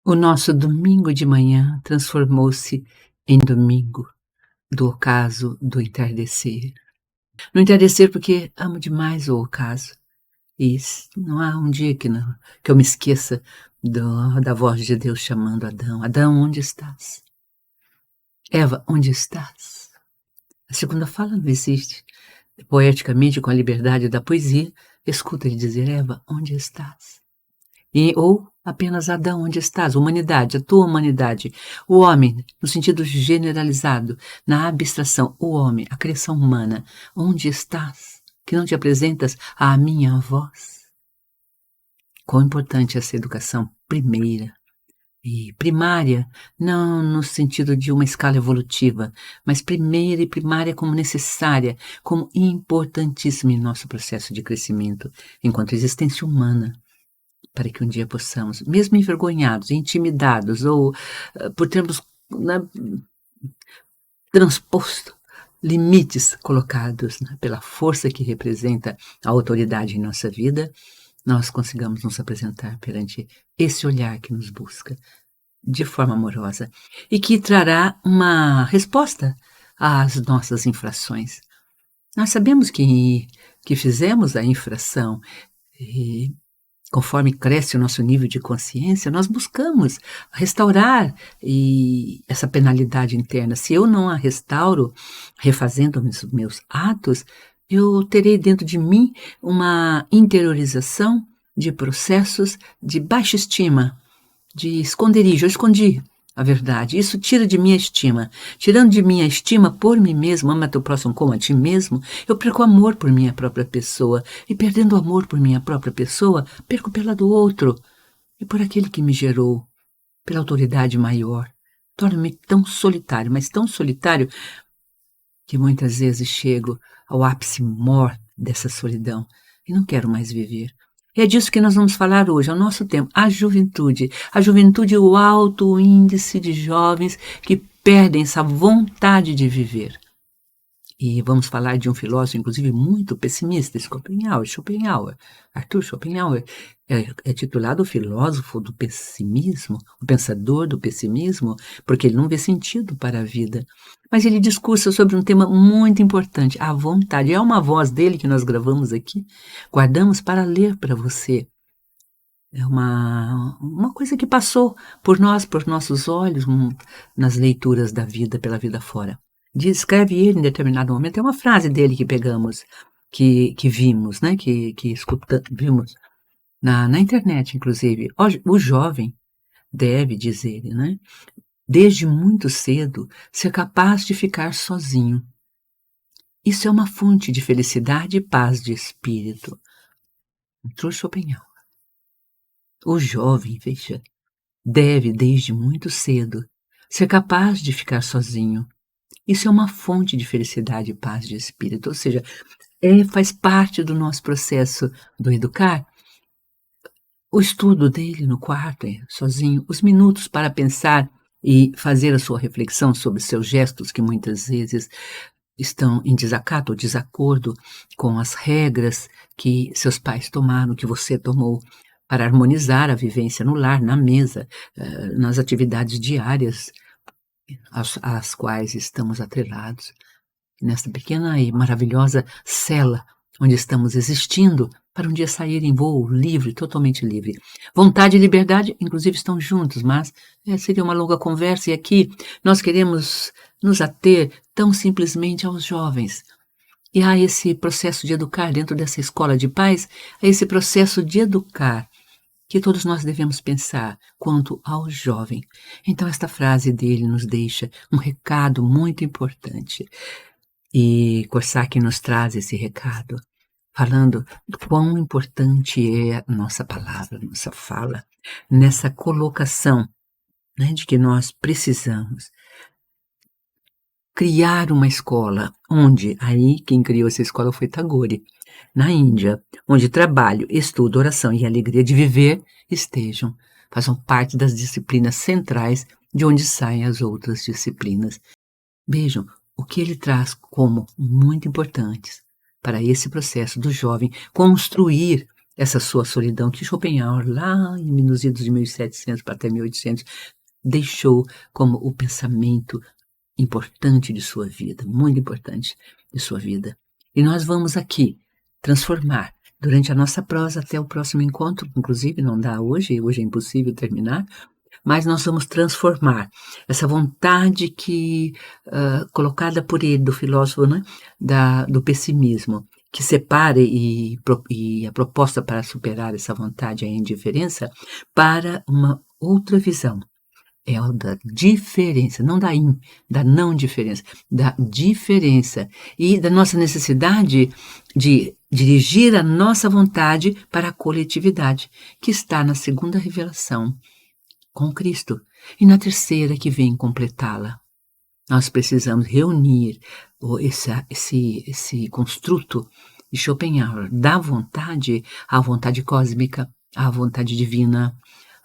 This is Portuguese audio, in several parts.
O nosso domingo de manhã transformou-se em domingo do ocaso do entardecer. No entardecer, porque amo demais o ocaso. E não há um dia que eu me esqueça da voz de Deus chamando Adão. Adão, onde estás? Eva, onde estás? A segunda fala não existe. Poeticamente, com a liberdade da poesia, escuta ele dizer: Eva, onde estás? Ou apenas Adão, onde estás? Humanidade, a tua humanidade. O homem, no sentido generalizado, na abstração, o homem, a criação humana. Onde estás? Que não te apresentas à minha voz? Quão importante é essa educação primeira e primária, não no sentido de uma escala evolutiva, mas primeira e primária como necessária, como importantíssima em nosso processo de crescimento enquanto existência humana, para que um dia possamos, mesmo envergonhados, intimidados ou por termos, né, transposto limites colocados, né, pela força que representa a autoridade em nossa vida, nós consigamos nos apresentar perante esse olhar que nos busca de forma amorosa e que trará uma resposta às nossas infrações. Nós sabemos que fizemos a infração e conforme cresce o nosso nível de consciência, nós buscamos restaurar essa penalidade interna. Se eu não a restauro, refazendo os meus atos, eu terei dentro de mim uma interiorização de processos de baixa estima, de esconderijo. Eu escondi a verdade. Isso tira de mim a estima. Tirando de mim a estima por mim mesmo, ama teu próximo como a ti mesmo, eu perco o amor por minha própria pessoa. E perdendo o amor por minha própria pessoa, perco pela do outro. E por aquele que me gerou, pela autoridade maior. Torno-me tão solitário, mas tão solitário, que muitas vezes chego ao ápice mor dessa solidão e não quero mais viver. É disso que nós vamos falar hoje, ao nosso tempo, a juventude. A juventude é o alto índice de jovens que perdem essa vontade de viver. E vamos falar de um filósofo, inclusive, muito pessimista, Schopenhauer. Arthur Schopenhauer é titulado o filósofo do pessimismo, o pensador do pessimismo, porque ele não vê sentido para a vida. Mas ele discursa sobre um tema muito importante, a vontade. É uma voz dele que nós gravamos aqui, guardamos para ler para você. É uma coisa que passou por nós, por nossos olhos, nas leituras da vida, pela vida fora. Descreve ele em determinado momento, é uma frase dele que pegamos, que vimos, né? que vimos na internet, inclusive. O jovem deve, diz ele, né, desde muito cedo, ser capaz de ficar sozinho. Isso é uma fonte de felicidade e paz de espírito. Trouxe Schopenhauer. O jovem, veja, deve, desde muito cedo, ser capaz de ficar sozinho. Isso é uma fonte de felicidade e paz de espírito, ou seja, faz parte do nosso processo do educar. O estudo dele no quarto, sozinho, os minutos para pensar e fazer a sua reflexão sobre seus gestos, que muitas vezes estão em desacato ou desacordo com as regras que seus pais tomaram, que você tomou, para harmonizar a vivência no lar, na mesa, nas atividades diárias às quais estamos atrelados, nesta pequena e maravilhosa cela onde estamos existindo para um dia sair em voo livre, totalmente livre. Vontade e liberdade, inclusive, estão juntos, mas seria uma longa conversa e aqui nós queremos nos ater tão simplesmente aos jovens. E há esse processo de educar dentro dessa escola de paz, há esse processo de educar que todos nós devemos pensar quanto ao jovem. Então esta frase dele nos deixa um recado muito importante. E Korsak nos traz esse recado, falando do quão importante é a nossa palavra, a nossa fala, nessa colocação, né, de que nós precisamos criar uma escola onde, aí quem criou essa escola foi Tagore, na Índia, onde trabalho, estudo, oração e alegria de viver façam parte das disciplinas centrais de onde saem as outras disciplinas. Vejam o que ele traz como muito importantes para esse processo do jovem construir essa sua solidão que Schopenhauer, lá nos idos de 1700 para até 1800, deixou como o pensamento importante de sua vida, muito importante de sua vida. E nós vamos aqui transformar durante a nossa prosa até o próximo encontro, inclusive não dá hoje é impossível terminar, mas nós vamos transformar essa vontade que colocada por ele, do filósofo, né, do pessimismo, que separa e a proposta para superar essa vontade, a indiferença, para uma outra visão. É a da diferença, não da não diferença, da diferença e da nossa necessidade de dirigir a nossa vontade para a coletividade, que está na segunda revelação com Cristo e na terceira que vem completá-la. Nós precisamos reunir esse construto de Schopenhauer da vontade, a vontade cósmica, a vontade divina,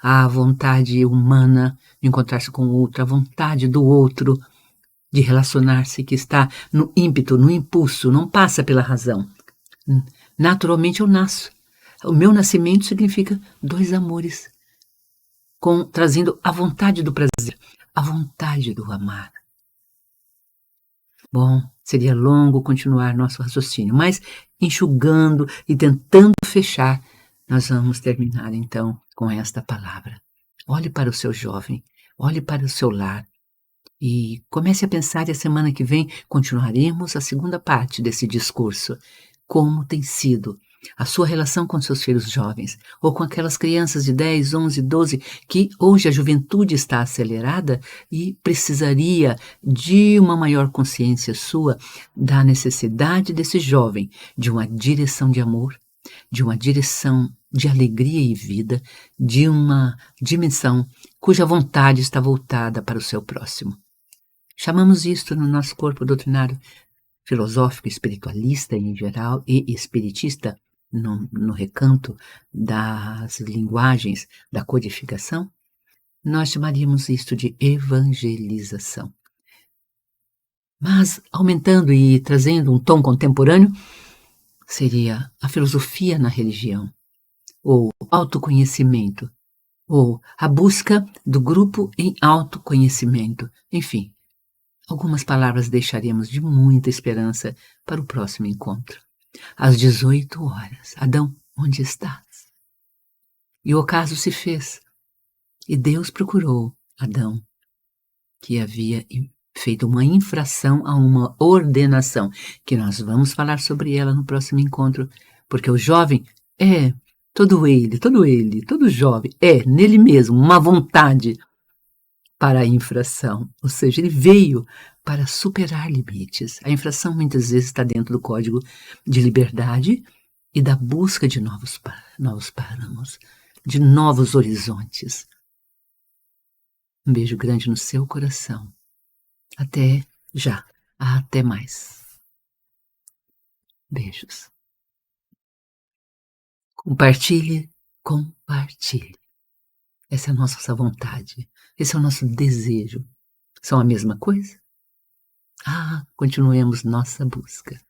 a vontade humana de encontrar-se com o outro, a vontade do outro de relacionar-se, que está no ímpeto, no impulso, não passa pela razão. Naturalmente eu nasço. O meu nascimento significa dois amores, trazendo a vontade do prazer, a vontade do amar. Bom, seria longo continuar nosso raciocínio, mas enxugando e tentando fechar, nós vamos terminar então com esta palavra. Olhe para o seu jovem, olhe para o seu lar e comece a pensar, e a semana que vem continuaremos a segunda parte desse discurso. Como tem sido a sua relação com seus filhos jovens, ou com aquelas crianças de 10, 11, 12, que hoje a juventude está acelerada e precisaria de uma maior consciência sua da necessidade desse jovem, de uma direção de amor, de uma direção de alegria e vida, de uma dimensão cuja vontade está voltada para o seu próximo. Chamamos isto no nosso corpo doutrinário filosófico, espiritualista em geral e espiritista, no recanto das linguagens da codificação, nós chamaríamos isto de evangelização. Mas, aumentando e trazendo um tom contemporâneo, seria a filosofia na religião, ou autoconhecimento, ou a busca do grupo em autoconhecimento. Enfim, algumas palavras deixaremos de muita esperança para o próximo encontro. Às 18 horas, Adão, onde estás? E o ocaso se fez, e Deus procurou Adão, que havia feito uma infração a uma ordenação, que nós vamos falar sobre ela no próximo encontro, porque o jovem todo jovem nele mesmo uma vontade para a infração, ou seja, ele veio para superar limites. A infração muitas vezes está dentro do código de liberdade e da busca de novos páramos, de novos horizontes. Um beijo grande no seu coração. Até já. Até mais. Beijos. Compartilhe. Essa é a nossa vontade. Esse é o nosso desejo. São a mesma coisa? Continuemos nossa busca.